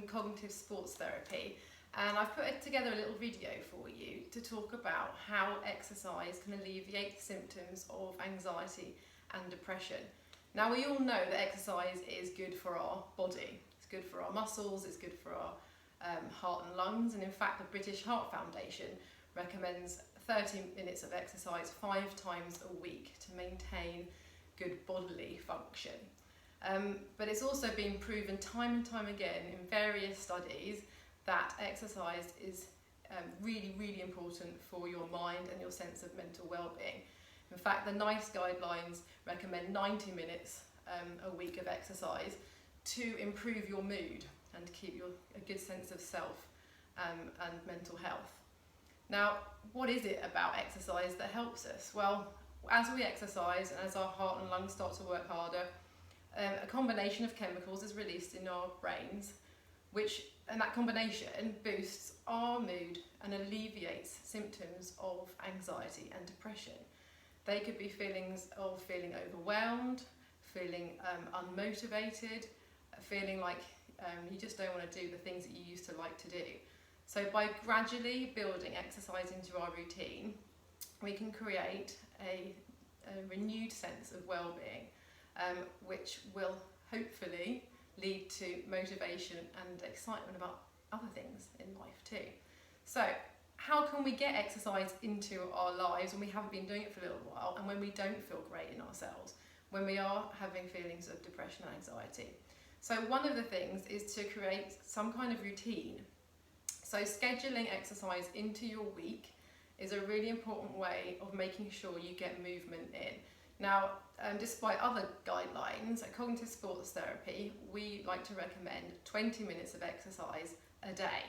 Cognitive Sports Therapy, and I've put together a little video for you to talk about how exercise can alleviate symptoms of anxiety and depression. Now, we all know that exercise is good for our body, it's good for our muscles, it's good for our heart and lungs, and in fact the British Heart Foundation recommends 30 minutes of exercise 5 times a week to maintain good bodily function. But it's also been proven time and time again in various studies that exercise is really important for your mind and your sense of mental well-being. In fact, the NICE guidelines recommend 90 minutes a week of exercise to improve your mood and to keep a good sense of self and mental health. Now, what is it about exercise that helps us? Well, as we exercise and as our heart and lungs start to work harder, a combination of chemicals is released in our brains, and that combination boosts our mood and alleviates symptoms of anxiety and depression. They could be feelings of feeling overwhelmed, feeling unmotivated, feeling like you just don't want to do the things that you used to like to do. So by gradually building exercise into our routine, we can create a renewed sense of well-being, which will hopefully lead to motivation and excitement about other things in life too. So how can we get exercise into our lives when we haven't been doing it for a little while, and when we don't feel great in ourselves, when we are having feelings of depression and anxiety? So one of the things is to create some kind of routine. So scheduling exercise into your week is a really important way of making sure you get movement in. Now, despite other guidelines, at Cognitive Sports Therapy, we like to recommend 20 minutes of exercise a day.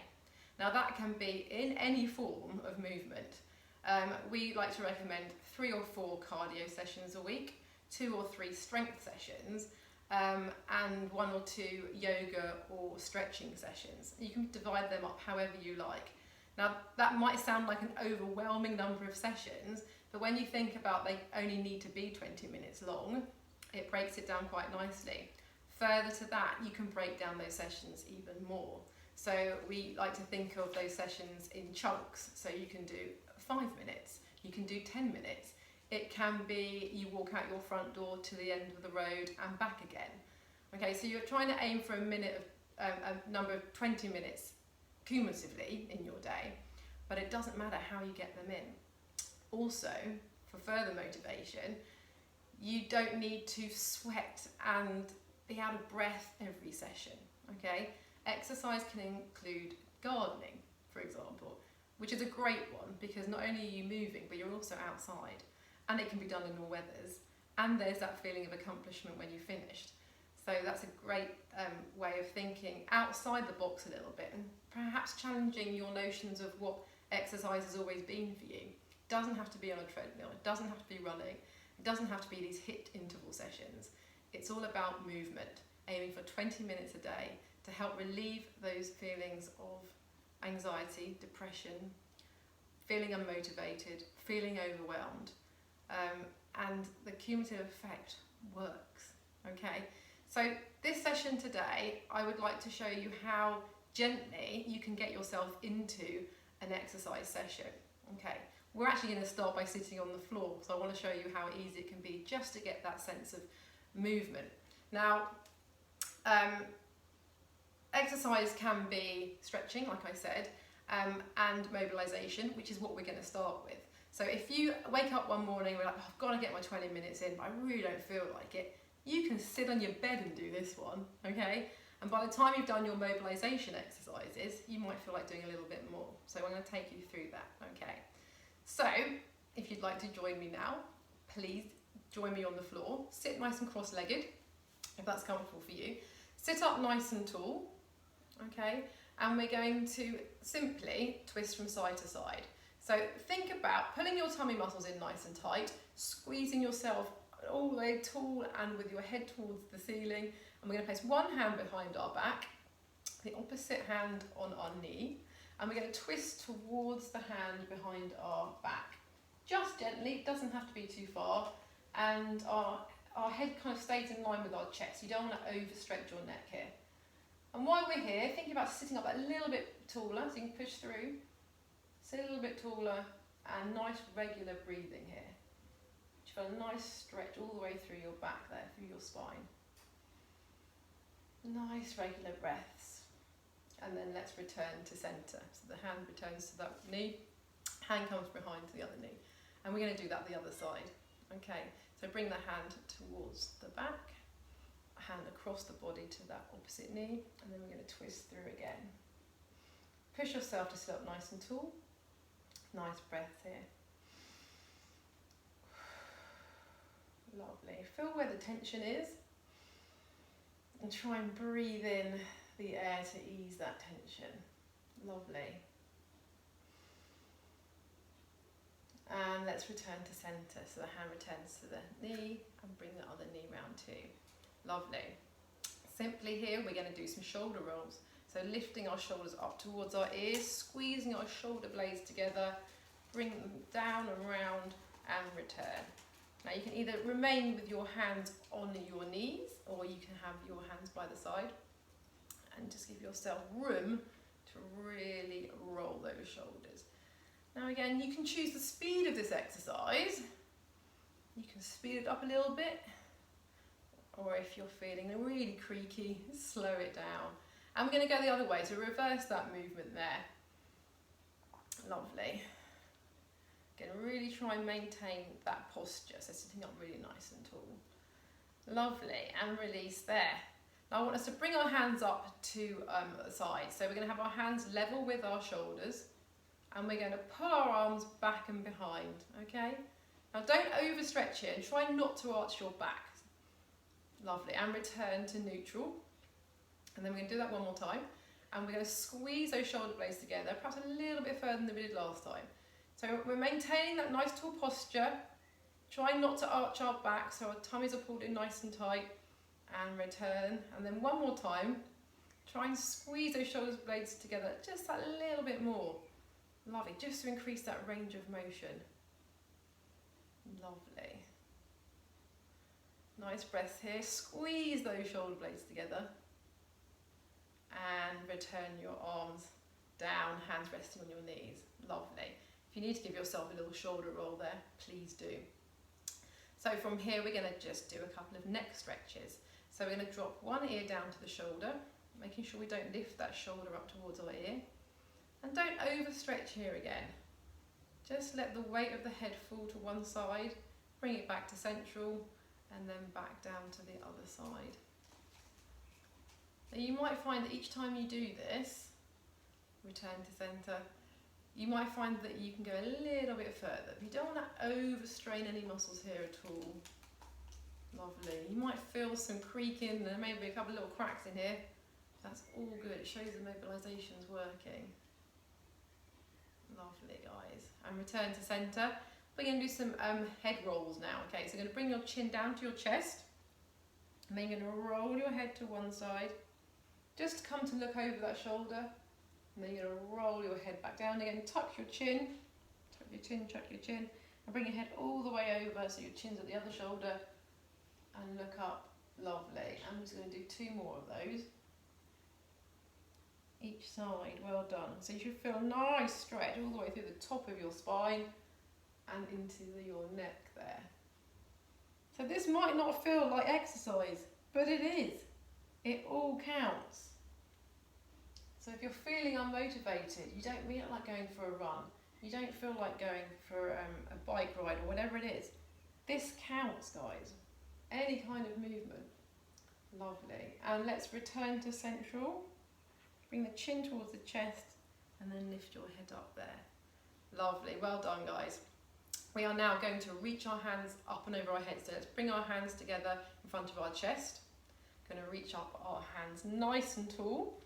Now, that can be in any form of movement. We like to recommend 3 or 4 cardio sessions a week, 2 or 3 strength sessions, and 1 or 2 yoga or stretching sessions. You can divide them up however you like. Now, that might sound like an overwhelming number of sessions, but when you think about they only need to be 20 minutes long, it breaks it down quite nicely. Further to that, you can break down those sessions even more. So we like to think of those sessions in chunks. So you can do 5 minutes, you can do 10 minutes. It can be you walk out your front door to the end of the road and back again. Okay, so you're trying to aim for a number of 20 minutes cumulatively in your day, but it doesn't matter how you get them in. Also, for further motivation, you don't need to sweat and be out of breath every session, okay? Exercise can include gardening, for example, which is a great one because not only are you moving, but you're also outside, and it can be done in all weathers, and there's that feeling of accomplishment when you've finished. So that's a great way of thinking outside the box a little bit, and perhaps challenging your notions of what exercise has always been for you. It doesn't have to be on a treadmill, it doesn't have to be running, it doesn't have to be these HIIT interval sessions. It's all about movement, aiming for 20 minutes a day to help relieve those feelings of anxiety, depression, feeling unmotivated, feeling overwhelmed, and the cumulative effect works, okay? So this session today, I would like to show you how gently you can get yourself into an exercise session, okay? We're actually going to start by sitting on the floor, so I want to show you how easy it can be just to get that sense of movement. Now, exercise can be stretching, like I said, and mobilisation, which is what we're going to start with. So if you wake up one morning and we're like, oh, I've got to get my 20 minutes in, but I really don't feel like it, you can sit on your bed and do this one, okay? And by the time you've done your mobilisation exercises, you might feel like doing a little bit more. So I'm going to take you through that, okay? So if you'd like to join me now, please join me on the floor. Sit nice and cross-legged, if that's comfortable for you. Sit up nice and tall, okay? And we're going to simply twist from side to side. So think about pulling your tummy muscles in nice and tight, squeezing yourself all the way tall and with your head towards the ceiling. And we're going to place one hand behind our back, the opposite hand on our knee, and we're going to twist towards the hand behind our back. Just gently, it doesn't have to be too far, and our head kind of stays in line with our chest. You don't want to overstretch your neck here. And while we're here, thinking about sitting up a little bit taller, so you can push through, sit a little bit taller, and nice regular breathing here. Just feel a nice stretch all the way through your back there, through your spine. Nice regular breaths. And then let's return to centre. So the hand returns to that knee, hand comes behind to the other knee. And we're going to do that the other side. Okay, so bring the hand towards the back, hand across the body to that opposite knee, and then we're going to twist through again. Push yourself to sit up nice and tall. Nice breath here. Lovely. Feel where the tension is and try and breathe in the air to ease that tension. Lovely. And let's return to centre. So the hand returns to the knee and bring the other knee round too. Lovely. Simply here we're going to do some shoulder rolls. So lifting our shoulders up towards our ears, squeezing our shoulder blades together, bring them down and round and return. Now you can either remain with your hands on your knees or you can have your hands by the side and just give yourself room to really roll those shoulders. Now again, you can choose the speed of this exercise. You can speed it up a little bit, or if you're feeling really creaky, slow it down. And we're going to go the other way, so reverse that movement there. Lovely. Again, really try and maintain that posture, so sitting up really nice and tall. Lovely, and release there. Now I want us to bring our hands up to the side, so we're going to have our hands level with our shoulders, and we're going to pull our arms back and behind, okay? Now don't overstretch here, and try not to arch your back. Lovely, and return to neutral. And then we're going to do that one more time, and we're going to squeeze those shoulder blades together, perhaps a little bit further than we did last time. So we're maintaining that nice tall posture, trying not to arch our back so our tummies are pulled in nice and tight, and return. And then one more time, try and squeeze those shoulder blades together just that little bit more. Lovely, just to increase that range of motion. Lovely. Nice breath here, squeeze those shoulder blades together. And return your arms down, hands resting on your knees. Lovely. If you need to give yourself a little shoulder roll there, please do. So from here we're going to just do a couple of neck stretches. So we're going to drop one ear down to the shoulder, making sure we don't lift that shoulder up towards our ear. And don't overstretch here again. Just let the weight of the head fall to one side, bring it back to central, and then back down to the other side. Now you might find that each time you do this, return to centre, you might find that you can go a little bit further. You don't want to overstrain any muscles here at all. Lovely. You might feel some creaking, there may be a couple of little cracks in here. That's all good, it shows the mobilisation's working. Lovely, guys. And return to centre. We're going to do some head rolls now. Okay, so you're going to bring your chin down to your chest, and then you're going to roll your head to one side. Just come to look over that shoulder, and then you're going to roll your head back down again. Tuck your chin, tuck your chin, and bring your head all the way over so your chin's at the other shoulder, and look up. Lovely. I'm just going to do two more of those. Each side, well done. So you should feel a nice stretch all the way through the top of your spine and into your neck there. So this might not feel like exercise, but it is. It all counts. So if you're feeling unmotivated, you don't feel like going for a run, you don't feel like going for a bike ride or whatever it is, this counts, guys. Any kind of movement. Lovely. And let's return to central. Bring the chin towards the chest and then lift your head up there. Lovely. Well done, guys. We are now going to reach our hands up and over our heads. So let's bring our hands together in front of our chest. Going to reach up our hands nice and tall.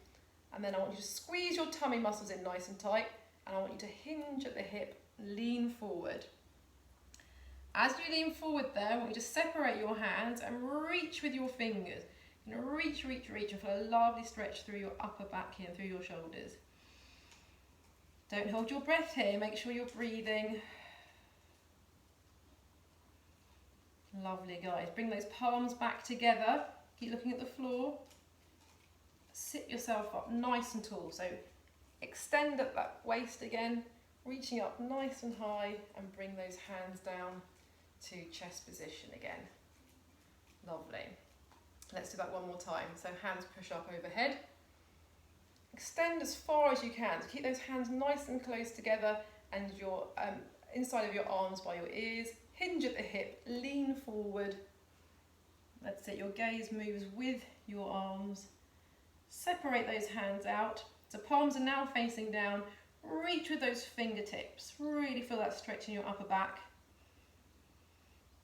And then I want you to squeeze your tummy muscles in nice and tight. And I want you to hinge at the hip, lean forward. As you lean forward there, I want you to separate your hands and reach with your fingers. You're going to reach, reach, reach, and feel a lovely stretch through your upper back here and through your shoulders. Don't hold your breath here, make sure you're breathing. Lovely, guys. Bring those palms back together. Keep looking at the floor. sit yourself up nice and tall. So extend at that waist again, reaching up nice and high, and bring those hands down to chest position again. Lovely. Let's do that one more time. So hands push up overhead. Extend as far as you can. So keep those hands nice and close together, and your inside of your arms by your ears. Hinge at the hip, lean forward. That's it, your gaze moves with your arms. Separate those hands out. So palms are now facing down. Reach with those fingertips. Really feel that stretch in your upper back.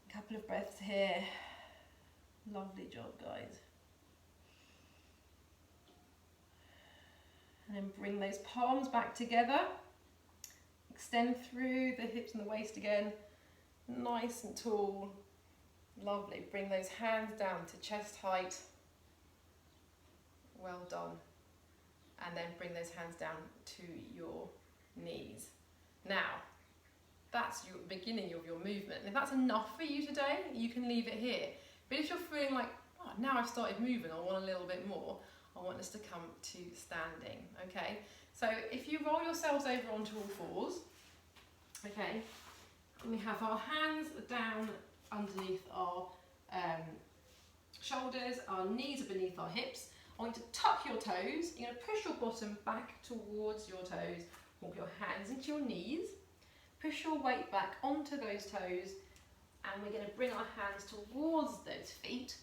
A couple of breaths here. Lovely job, guys. And then bring those palms back together. Extend through the hips and the waist again. Nice and tall. Lovely. Bring those hands down to chest height. Well done. And then bring those hands down to your knees. Now, that's your beginning of your movement. And if that's enough for you today, you can leave it here. But if you're feeling like, oh, now I've started moving, I want a little bit more, I want us to come to standing, okay? So if you roll yourselves over onto all fours, okay, and we have our hands down underneath our shoulders, our knees are beneath our hips. I want you to tuck your toes. You're going to push your bottom back towards your toes. Walk your hands into your knees. Push your weight back onto those toes. And we're going to bring our hands towards those feet.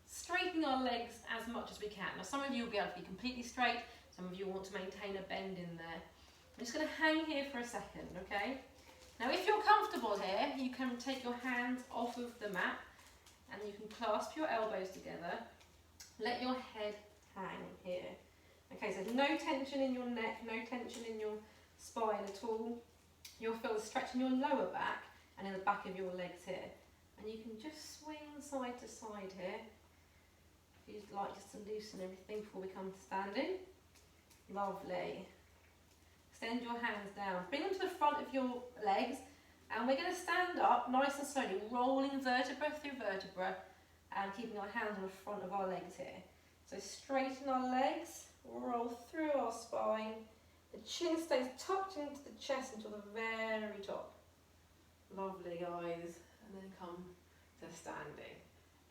Straighten our legs as much as we can. Now some of you will be able to be completely straight. Some of you want to maintain a bend in there. I'm just going to hang here for a second, okay? Now if you're comfortable here, you can take your hands off of the mat and you can clasp your elbows together. Let your head hang here. Okay, so no tension in your neck, no tension in your spine at all. You'll feel the stretch in your lower back and in the back of your legs here. And you can just swing side to side here. If you'd like just to loosen everything before we come to standing. Lovely. Extend your hands down. Bring them to the front of your legs. And we're going to stand up nice and slowly, rolling vertebra through vertebra and keeping our hands on the front of our legs here. So straighten our legs, roll through our spine. The chin stays tucked into the chest until the very top. Lovely, guys. And then come to standing.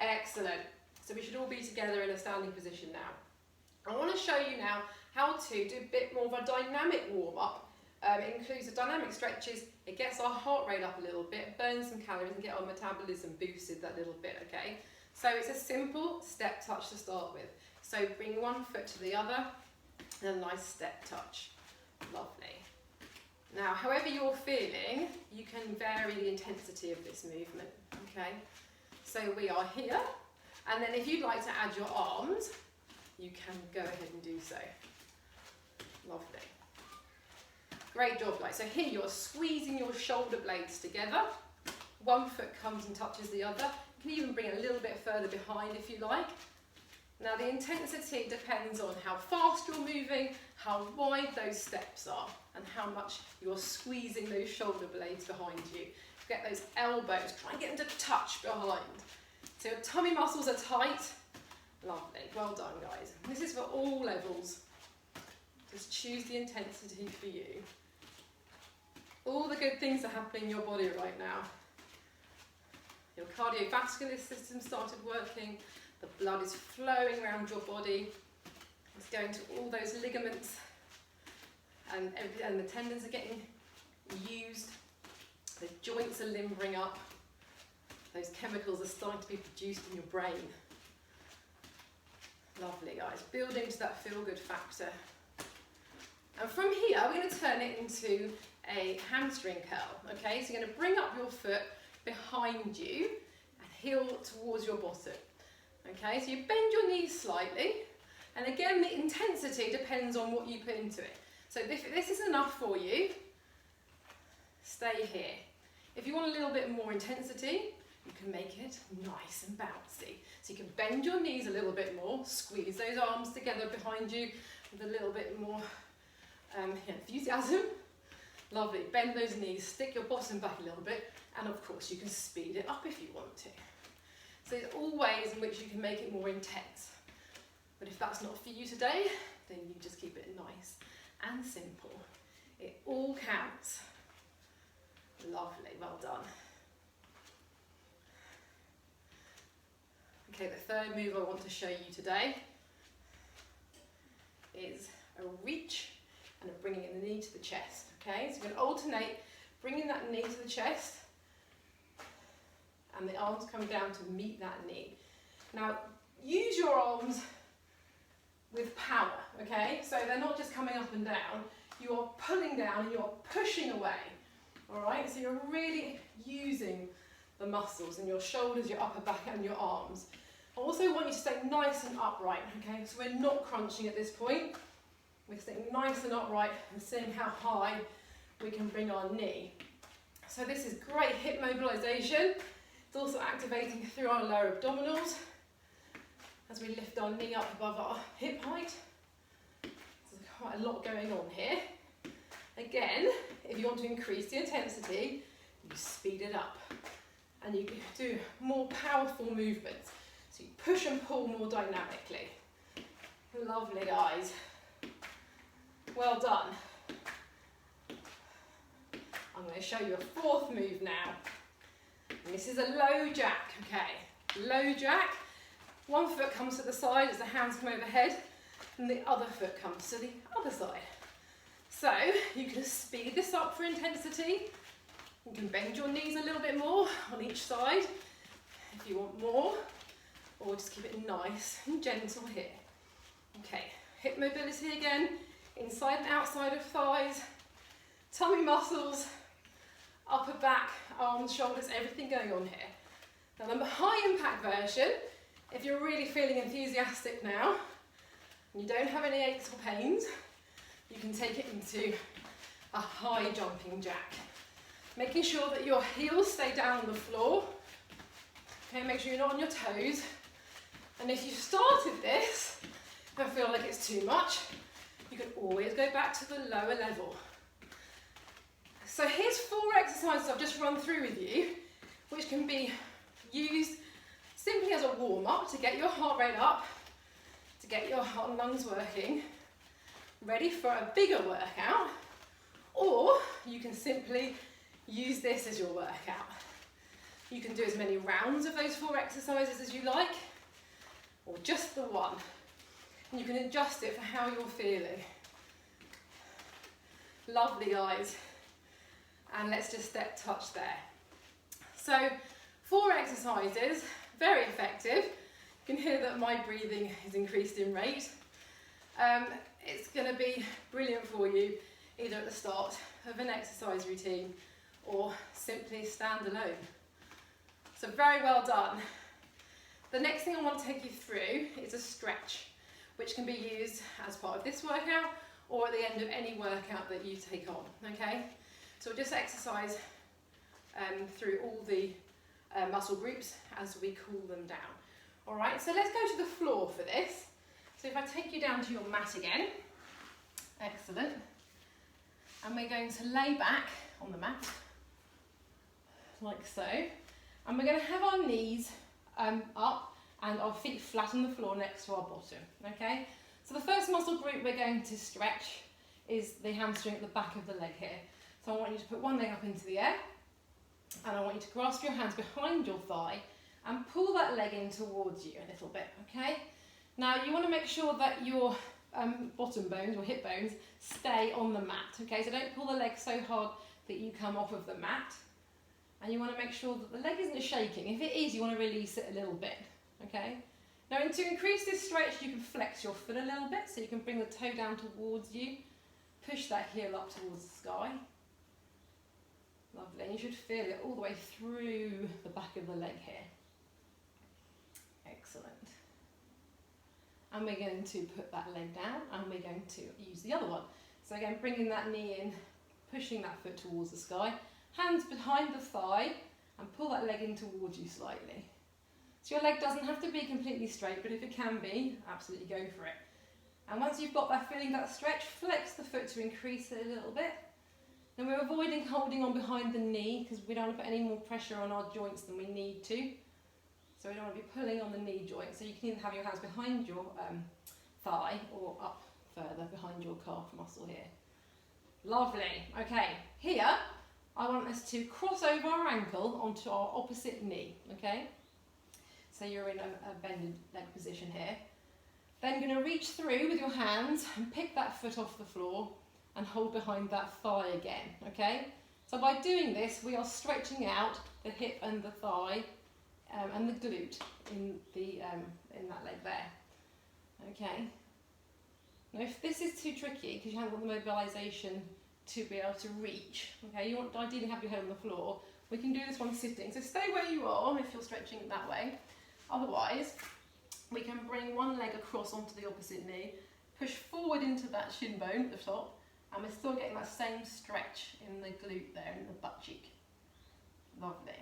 Excellent. So we should all be together in a standing position now. I want to show you now how to do a bit more of a dynamic warm-up. It includes the dynamic stretches. It gets our heart rate up a little bit, burns some calories and get our metabolism boosted that little bit, okay? So it's a simple step touch to start with. So bring one foot to the other and a nice step touch. Lovely. Now, however you're feeling, you can vary the intensity of this movement, okay? So we are here, and then if you'd like to add your arms, you can go ahead and do so. Lovely. Great job, guys. So here you're squeezing your shoulder blades together. One foot comes and touches the other. You can even bring it a little bit further behind if you like. Now the intensity depends on how fast you're moving, how wide those steps are, and how much you're squeezing those shoulder blades behind you. Get those elbows, try and get them to touch behind. So your tummy muscles are tight. Lovely, well done, guys. This is for all levels. Just choose the intensity for you. All the good things are happening in your body right now. Your cardiovascular system started working. The blood is flowing around your body. It's going to all those ligaments, and the tendons are getting used. The joints are limbering up. Those chemicals are starting to be produced in your brain. Lovely, guys. Building to that feel-good factor. And from here, we're going to turn it into a hamstring curl. Okay, so you're going to bring up your foot behind you and heel towards your bottom. Okay, so you bend your knees slightly, and again the intensity depends on what you put into it. So if this is enough for you, stay here. If you want a little bit more intensity, you can make it nice and bouncy. So you can bend your knees a little bit more, squeeze those arms together behind you with a little bit more enthusiasm. Lovely, bend those knees, stick your bottom back a little bit, and of course you can speed it up if you want to. So there's all ways in which you can make it more intense. But if that's not for you today, then you just keep it nice and simple. It all counts. Lovely, well done. Okay, the third move I want to show you today is a reach and a bringing the knee to the chest. Okay, so we're going to alternate bringing that knee to the chest and the arms come down to meet that knee. Now, use your arms with power, okay? So they're not just coming up and down, you are pulling down and you're pushing away, all right? So you're really using the muscles in your shoulders, your upper back and your arms. I also want you to stay nice and upright, okay? So we're not crunching at this point. We're staying nice and upright and seeing how high we can bring our knee. So this is great hip mobilization. It's also activating through our lower abdominals as we lift our knee up above our hip height. There's quite a lot going on here. Again, if you want to increase the intensity, you speed it up and you do more powerful movements. So you push and pull more dynamically. Lovely, guys. Well done. I'm going to show you a fourth move now. And this is a low jack, okay? Low jack. One foot comes to the side as the hands come overhead, and the other foot comes to the other side. So you can speed this up for intensity. You can bend your knees a little bit more on each side if you want more, or just keep it nice and gentle here. Okay, hip mobility again, inside and outside of thighs, tummy muscles, upper back, arms, shoulders, everything going on here. Now the high impact version, if you're really feeling enthusiastic now, and you don't have any aches or pains, you can take it into a high jumping jack. Making sure that your heels stay down on the floor. Okay, make sure you're not on your toes. And if you started this and feel like it's too much, you can always go back to the lower level. So here's 4 exercises I've just run through with you, which can be used simply as a warm-up to get your heart rate up, to get your heart and lungs working, ready for a bigger workout, or you can simply use this as your workout. You can do as many rounds of those 4 exercises as you like, or just the one. And you can adjust it for how you're feeling. Lovely, guys. And let's just step touch there. So 4 exercises, very effective. You can hear that my breathing is increased in rate. It's going to be brilliant for you either at the start of an exercise routine or simply stand alone. So very well done. The next thing I want to take you through is a stretch, which can be used as part of this workout or at the end of any workout that you take on, okay? So we'll just exercise through all the muscle groups as we cool them down. All right, so let's go to the floor for this. So if I take you down to your mat again, excellent. And we're going to lay back on the mat, like so. And we're going to have our knees up and our feet flat on the floor next to our bottom, okay? So the first muscle group we're going to stretch is the hamstring at the back of the leg here. So I want you to put one leg up into the air, and I want you to grasp your hands behind your thigh and pull that leg in towards you a little bit, okay? Now you want to make sure that your bottom bones or hip bones stay on the mat, okay? So don't pull the leg so hard that you come off of the mat. And you want to make sure that the leg isn't shaking. If it is, you want to release it a little bit, okay? Now, to increase this stretch, you can flex your foot a little bit, so you can bring the toe down towards you, push that heel up towards the sky. Lovely, and you should feel it all the way through the back of the leg here. Excellent. And we're going to put that leg down, and we're going to use the other one. So again, bringing that knee in, pushing that foot towards the sky, hands behind the thigh, and pull that leg in towards you slightly. So your leg doesn't have to be completely straight, but if it can be, absolutely go for it. And once you've got that feeling, that stretch, flex the foot to increase it a little bit. Then we're avoiding holding on behind the knee because we don't want to put any more pressure on our joints than we need to. So we don't want to be pulling on the knee joint. So you can either have your hands behind your thigh or up further behind your calf muscle here. Lovely. Okay, here I want us to cross over our ankle onto our opposite knee, okay? So you're in a bended leg position here. Then you're going to reach through with your hands and pick that foot off the floor and hold behind that thigh again, okay? So by doing this, we are stretching out the hip and the thigh and the glute in that leg there, okay? Now if this is too tricky, because you haven't got the mobilisation to be able to reach, okay, you want to ideally have your head on the floor, we can do this one sitting. So stay where you are if you're stretching it that way. Otherwise, we can bring one leg across onto the opposite knee, push forward into that shin bone at the top, and we're still getting that same stretch in the glute there, in the butt cheek. Lovely.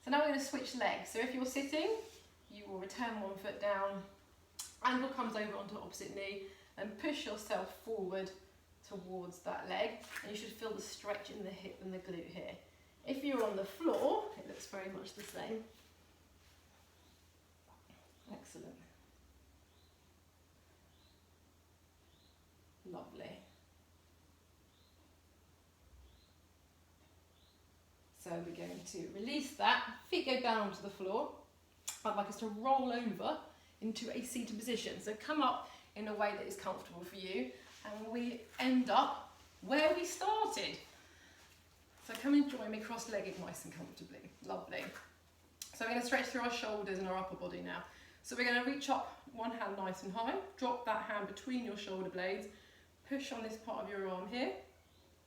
So now we're going to switch legs. So if you're sitting, you will return one foot down, ankle comes over onto the opposite knee, and push yourself forward towards that leg, and you should feel the stretch in the hip and the glute here. If you're on the floor, it looks very much the same. Excellent. Lovely. So we're going to release that, feet go down onto the floor. I'd like us to roll over into a seated position. So come up in a way that is comfortable for you, and we end up where we started. So come and join me cross-legged nice and comfortably. Lovely. So we're going to stretch through our shoulders and our upper body now. So we're going to reach up one hand nice and high, drop that hand between your shoulder blades, push on this part of your arm here,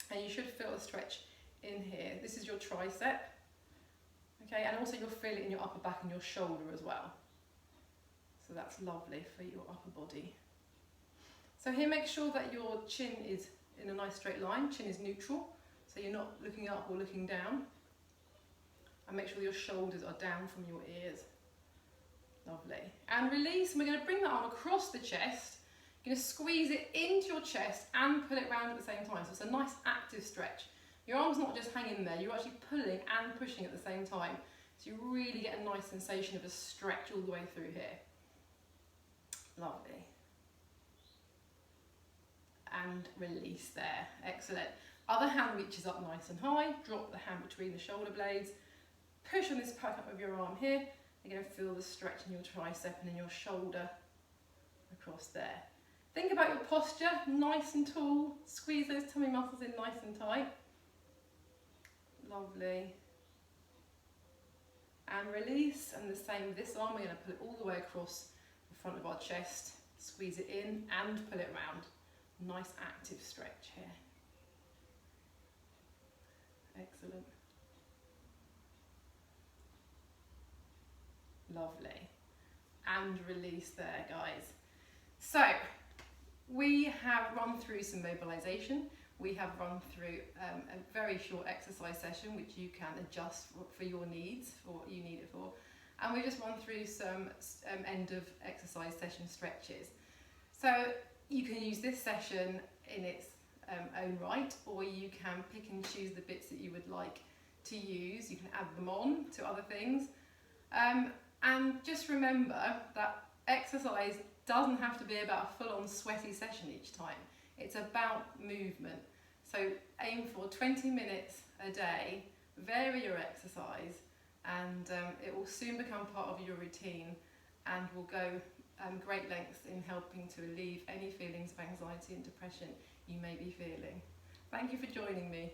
and you should feel a stretch in here. This is your tricep, okay, and also you'll feel it in your upper back and your shoulder as well. So that's lovely for your upper body. So here, make sure that your chin is in a nice straight line, chin is neutral, so you're not looking up or looking down. And make sure your shoulders are down from your ears. Lovely. And release, and we're going to bring that arm across the chest. You're going to squeeze it into your chest and pull it round at the same time. So it's a nice active stretch. Your arm's not just hanging there, you're actually pulling and pushing at the same time. So you really get a nice sensation of a stretch all the way through here. Lovely. And release there. Excellent. Other hand reaches up nice and high. Drop the hand between the shoulder blades. Push on this pack up of your arm here. You're going to feel the stretch in your tricep and in your shoulder across there. Think about your posture, nice and tall. Squeeze those tummy muscles in nice and tight. Lovely. And release, and the same with this arm. We're going to pull it all the way across the front of our chest. Squeeze it in and pull it round. Nice active stretch here. Excellent. Lovely. And release there, guys. So we have run through some mobilisation. We have run through a very short exercise session which you can adjust for your needs, for what you need it for. And we just run through some end of exercise session stretches. So you can use this session in its own right, or you can pick and choose the bits that you would like to use. You can add them on to other things. And just remember that exercise doesn't have to be about a full-on sweaty session each time. It's about movement. So aim for 20 minutes a day, vary your exercise, and it will soon become part of your routine and will go great lengths in helping to relieve any feelings of anxiety and depression you may be feeling. Thank you for joining me.